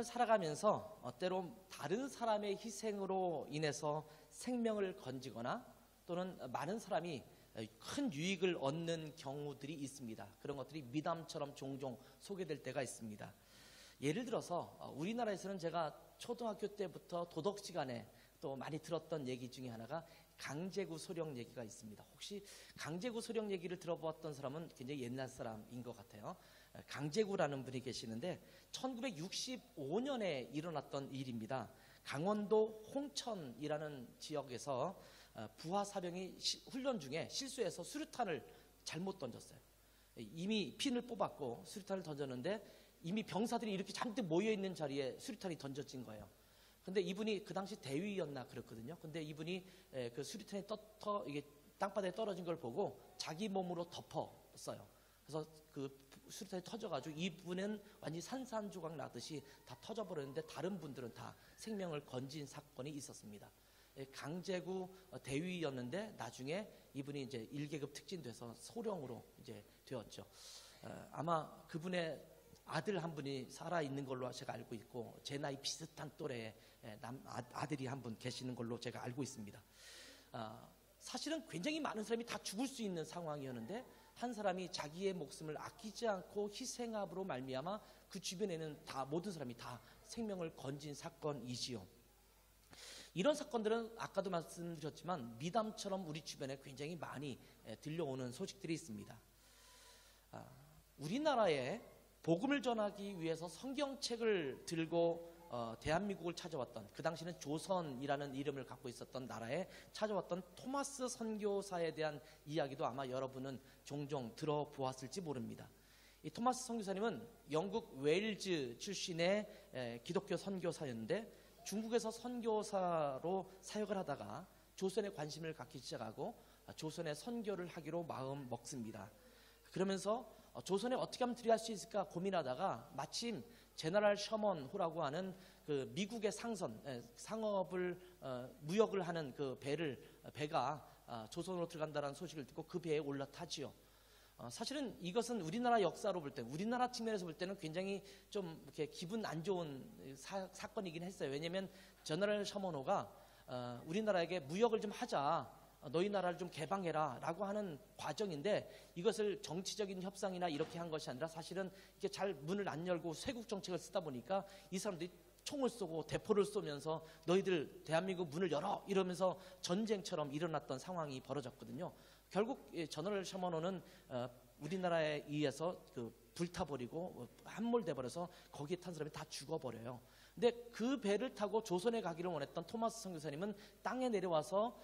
살아가면서 때로 다른 사람의 희생으로 인해서 생명을 건지거나 또는 많은 사람이 큰 유익을 얻는 경우들이 있습니다. 그런 것들이 미담처럼 종종 소개될 때가 있습니다. 예를 들어서 우리나라에서는 제가 초등학교 때부터 도덕 시간에 또 많이 들었던 얘기 중에 하나가 강제구 소령 얘기가 있습니다. 혹시 강제구 소령 얘기를 들어보았던 사람은 굉장히 옛날 사람인 것 같아요. 강제구라는 분이 계시는데 1965년에 일어났던 일입니다. 강원도 홍천이라는 지역에서 부하사병이 훈련 중에 실수해서 수류탄을 잘못 던졌어요. 이미 핀을 뽑았고 수류탄을 던졌는데 이미 병사들이 이렇게 잔뜩 모여있는 자리에 수류탄이 던져진 거예요. 근데 이분이 그 당시 대위였나 그렇거든요. 근데 이분이 그 수류탄이 이게 땅바닥에 떨어진 걸 보고 자기 몸으로 덮었어요. 그래서 그 수류탄이 터져가지고 이분은 완전히 산산조각 나듯이 다 터져버렸는데 다른 분들은 다 생명을 건진 사건이 있었습니다. 강제구 대위였는데 나중에 이분이 이제 1계급 특진돼서 소령으로 이제 되었죠. 아마 그분의 아들 한 분이 살아 있는 걸로 제가 알고 있고 제 나이 비슷한 또래의 아들이 한 분 계시는 걸로 제가 알고 있습니다. 사실은 굉장히 많은 사람이 다 죽을 수 있는 상황이었는데 한 사람이 자기의 목숨을 아끼지 않고 희생함으로 말미암아 그 주변에는 다 모든 사람이 다 생명을 건진 사건이지요. 이런 사건들은 아까도 말씀드렸지만 미담처럼 우리 주변에 굉장히 많이 들려오는 소식들이 있습니다. 우리나라에 복음을 전하기 위해서 성경책을 들고 대한민국을 찾아왔던, 그 당시는 조선이라는 이름을 갖고 있었던 나라에 찾아왔던 토마스 선교사에 대한 이야기도 아마 여러분은 종종 들어보았을지 모릅니다. 이 토마스 선교사님은 영국 웨일즈 출신의 기독교 선교사였는데 중국에서 선교사로 사역을 하다가 조선에 관심을 갖기 시작하고 조선에 선교를 하기로 마음 먹습니다. 그러면서 조선에 어떻게 하면 들어갈 수 있을까 고민하다가 마침 제너럴 셔먼호라고 하는 그 미국의 상업을 무역을 하는 그 배가 조선으로 들어간다는 소식을 듣고 그 배에 올라타지요. 사실은 이것은 우리나라 역사로 볼 때, 우리나라 측면에서 볼 때는 굉장히 좀 이렇게 기분 안 좋은 사건이긴 했어요. 왜냐하면 제너럴 셔먼호가 우리나라에게 무역을 좀 하자, 너희 나라를 좀 개방해라 라고 하는 과정인데 이것을 정치적인 협상이나 이렇게 한 것이 아니라 사실은 이렇게 잘 문을 안 열고 쇄국 정책을 쓰다 보니까 이 사람들이 총을 쏘고 대포를 쏘면서 너희들 대한민국 문을 열어 이러면서 전쟁처럼 일어났던 상황이 벌어졌거든요. 결국 제너럴 셔먼호는 우리나라에 의해서 불타버리고 함몰돼버려서 거기에 탄 사람이 다 죽어버려요. 근데 그 배를 타고 조선에 가기를 원했던 토마스 선교사님은 땅에 내려와서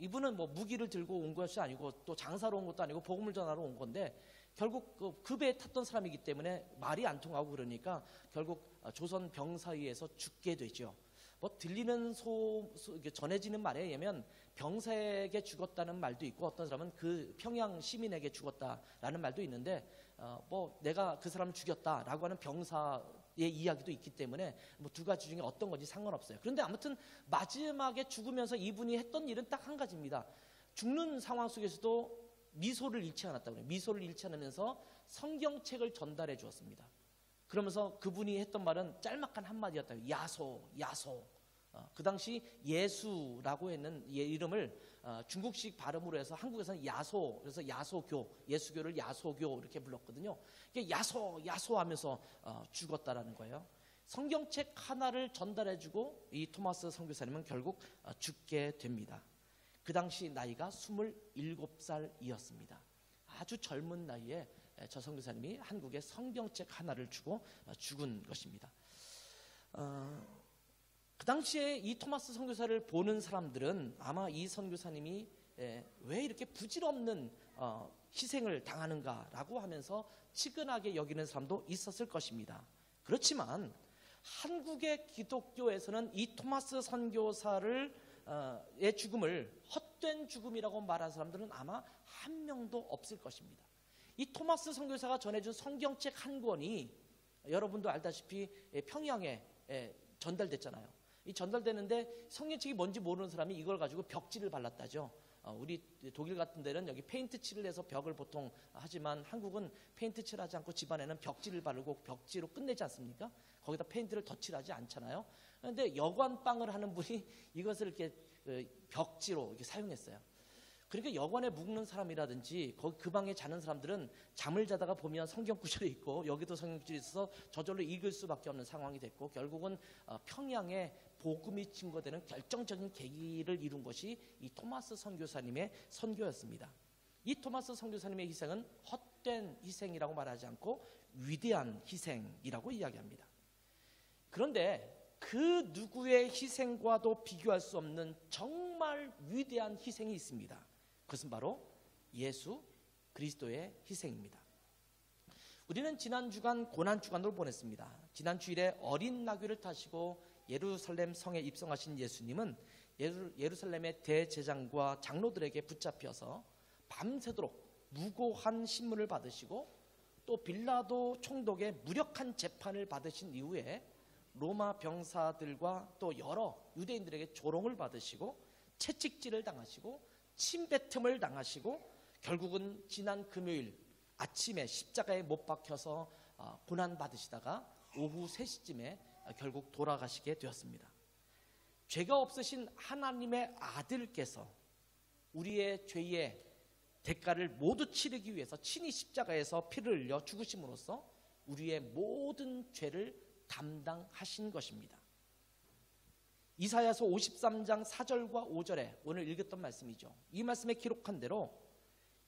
이분은 뭐 무기를 들고 온 것이 아니고 또 장사로 온 것도 아니고 복음을 전하러 온 건데 결국 그 배에 탔던 사람이기 때문에 말이 안 통하고 그러니까 결국 조선 병사에 의해서 죽게 되죠. 뭐 들리는 전해지는 말에 의하면 병사에게 죽었다는 말도 있고 어떤 사람은 그 평양 시민에게 죽었다라는 말도 있는데 뭐 내가 그 사람을 죽였다라고 하는 병사의 이야기도 있기 때문에 뭐 두 가지 중에 어떤 건지 상관없어요. 그런데 아무튼 마지막에 죽으면서 이분이 했던 일은 딱 한 가지입니다. 죽는 상황 속에서도 미소를 잃지 않았다고 해요. 미소를 잃지 않으면서 성경책을 전달해 주었습니다. 그러면서 그분이 했던 말은 짤막한 한마디였다고. 야소. 그 당시 예수라고 했는 이름을 중국식 발음으로 해서 한국에서는 야소, 그래서 야소교, 예수교를 야소교 이렇게 불렀거든요. 야소 하면서 죽었다라는 거예요. 성경책 하나를 전달해주고 이 토마스 선교사님은 결국 죽게 됩니다. 그 당시 나이가 27살이었습니다. 아주 젊은 나이에 저 선교사님이 한국에 성경책 하나를 주고 죽은 것입니다. 그 당시에 이 토마스 선교사를 보는 사람들은 아마 이 선교사님이 왜 이렇게 부질없는 희생을 당하는가라고 하면서 치근하게 여기는 사람도 있었을 것입니다. 그렇지만 한국의 기독교에서는 이 토마스 선교사의 죽음을 헛된 죽음이라고 말하는 사람들은 아마 한 명도 없을 것입니다. 이 토마스 선교사가 전해준 성경책 한 권이 여러분도 알다시피 평양에 전달됐잖아요. 이 전달되는데 성경책이 뭔지 모르는 사람이 이걸 가지고 벽지를 발랐다죠. 우리 독일 같은 데는 여기 페인트 칠을 해서 벽을 보통 하지만 한국은 페인트 칠하지 않고 집안에는 벽지를 바르고 벽지로 끝내지 않습니까? 거기다 페인트를 덧칠하지 않잖아요. 그런데 여관방을 하는 분이 이것을 이렇게 벽지로 이렇게 사용했어요. 그러니까 여관에 묵는 사람이라든지 거기 그 방에 자는 사람들은 잠을 자다가 보면 성경 구절이 있고 여기도 성경 구절이 있어서 저절로 읽을 수밖에 없는 상황이 됐고, 결국은 평양에 복음이 증거되는 결정적인 계기를 이룬 것이 이 토마스 선교사님의 선교였습니다. 이 토마스 선교사님의 희생은 헛된 희생이라고 말하지 않고 위대한 희생이라고 이야기합니다. 그런데 그 누구의 희생과도 비교할 수 없는 정말 위대한 희생이 있습니다. 그것은 바로 예수 그리스도의 희생입니다. 우리는 지난 주간 고난 주간으로 보냈습니다. 지난 주일에 어린 나귀를 타시고 예루살렘 성에 입성하신 예수님은 예루살렘의 대제장과 장로들에게 붙잡혀서 밤새도록 무고한 신문을 받으시고 또 빌라도 총독의 무력한 재판을 받으신 이후에 로마 병사들과 또 여러 유대인들에게 조롱을 받으시고 채찍질을 당하시고 침뱉음을 당하시고 결국은 지난 금요일 아침에 십자가에 못 박혀서 고난 받으시다가 오후 3시쯤에 결국 돌아가시게 되었습니다. 죄가 없으신 하나님의 아들께서 우리의 죄의 대가를 모두 치르기 위해서 친히 십자가에서 피를 흘려 죽으심으로써 우리의 모든 죄를 담당하신 것입니다. 이사야서 53장 4절과 5절에 오늘 읽었던 말씀이죠. 이 말씀에 기록한 대로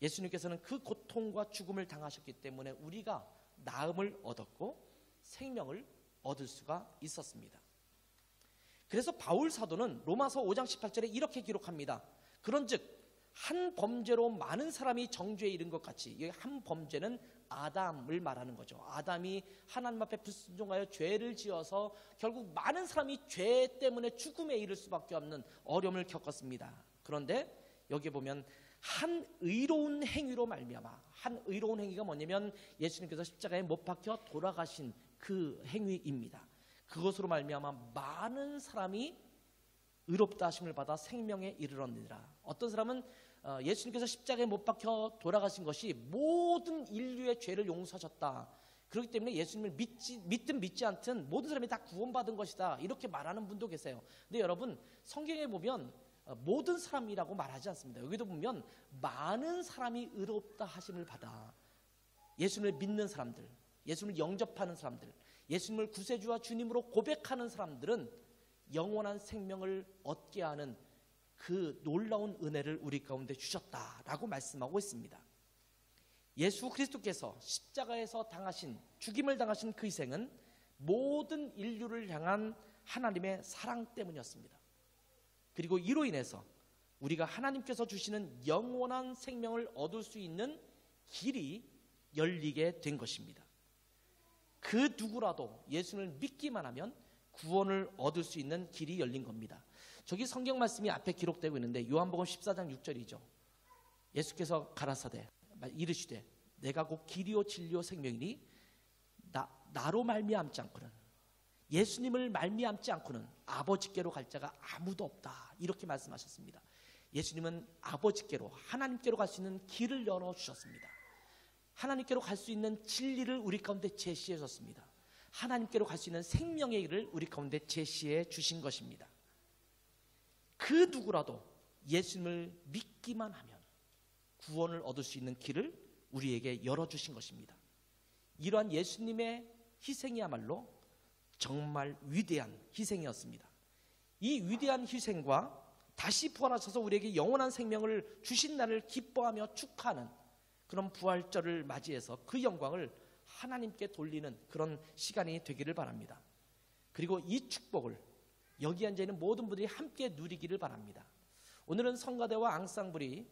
예수님께서는 그 고통과 죽음을 당하셨기 때문에 우리가 나음을 얻었고 생명을 얻을 수가 있었습니다. 그래서 바울 사도는 로마서 5장 18절에 이렇게 기록합니다. 그런즉 한 범죄로 많은 사람이 정죄에 이른 것 같이, 이 한 범죄는 아담을 말하는 거죠. 아담이 하나님 앞에 불순종하여 죄를 지어서 결국 많은 사람이 죄 때문에 죽음에 이를 수밖에 없는 어려움을 겪었습니다. 그런데 여기 보면 한 의로운 행위로 말미암아, 한 의로운 행위가 뭐냐면 예수님께서 십자가에 못 박혀 돌아가신 그 행위입니다. 그것으로 말미암아 많은 사람이 의롭다 하심을 받아 생명에 이르렀느니라. 어떤 사람은 예수님께서 십자가에 못 박혀 돌아가신 것이 모든 인류의 죄를 용서하셨다. 그렇기 때문에 예수님을 믿든 믿지 않든 모든 사람이 다 구원받은 것이다. 이렇게 말하는 분도 계세요. 근데 여러분, 성경에 보면 모든 사람이라고 말하지 않습니다. 여기도 보면 많은 사람이 의롭다 하심을 받아 예수님을 믿는 사람들, 예수님을 영접하는 사람들, 예수님을 구세주와 주님으로 고백하는 사람들은 영원한 생명을 얻게 하는 그 놀라운 은혜를 우리 가운데 주셨다라고 말씀하고 있습니다. 예수 그리스도께서 십자가에서 당하신, 죽임을 당하신 그 희생은 모든 인류를 향한 하나님의 사랑 때문이었습니다. 그리고 이로 인해서 우리가 하나님께서 주시는 영원한 생명을 얻을 수 있는 길이 열리게 된 것입니다. 그 누구라도 예수를 믿기만 하면 구원을 얻을 수 있는 길이 열린 겁니다. 저기 성경 말씀이 앞에 기록되고 있는데 요한복음 14장 6절이죠. 예수께서 가라사대 이르시되 내가 곧 길이요 진리요 생명이니 나로 말미암지 않고는, 예수님을 말미암지 않고는 아버지께로 갈 자가 아무도 없다. 이렇게 말씀하셨습니다. 예수님은 아버지께로, 하나님께로 갈 수 있는 길을 열어주셨습니다. 하나님께로 갈 수 있는 진리를 우리 가운데 제시해 줬습니다. 하나님께로 갈 수 있는 생명의 길을 우리 가운데 제시해 주신 것입니다. 그 누구라도 예수님을 믿기만 하면 구원을 얻을 수 있는 길을 우리에게 열어주신 것입니다. 이러한 예수님의 희생이야말로 정말 위대한 희생이었습니다. 이 위대한 희생과 다시 부활하셔서 우리에게 영원한 생명을 주신 날을 기뻐하며 축하하는 그런 부활절을 맞이해서 그 영광을 하나님께 돌리는 그런 시간이 되기를 바랍니다. 그리고 이 축복을 여기 앉아있는 모든 분들이 함께 누리기를 바랍니다. 오늘은 성가대와 앙상블이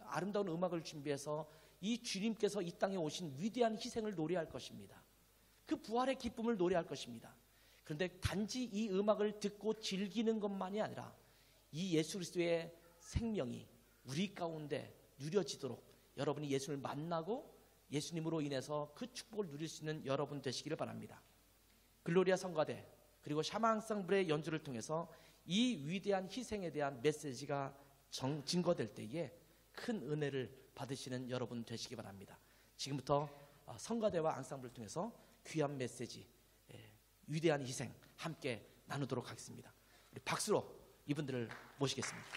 아름다운 음악을 준비해서 이 주님께서 이 땅에 오신 위대한 희생을 노래할 것입니다. 그 부활의 기쁨을 노래할 것입니다. 그런데 단지 이 음악을 듣고 즐기는 것만이 아니라 이 예수 그리스도의 생명이 우리 가운데 누려지도록 여러분이 예수를 만나고 예수님으로 인해서 그 축복을 누릴 수 있는 여러분 되시기를 바랍니다. 글로리아 성가대 그리고 샤마 앙상블의 연주를 통해서 이 위대한 희생에 대한 메시지가 증거될 때에 큰 은혜를 받으시는 여러분 되시기 바랍니다. 지금부터 성가대와 앙상블을 통해서 귀한 메시지, 위대한 희생 함께 나누도록 하겠습니다. 우리 박수로 이분들을 모시겠습니다.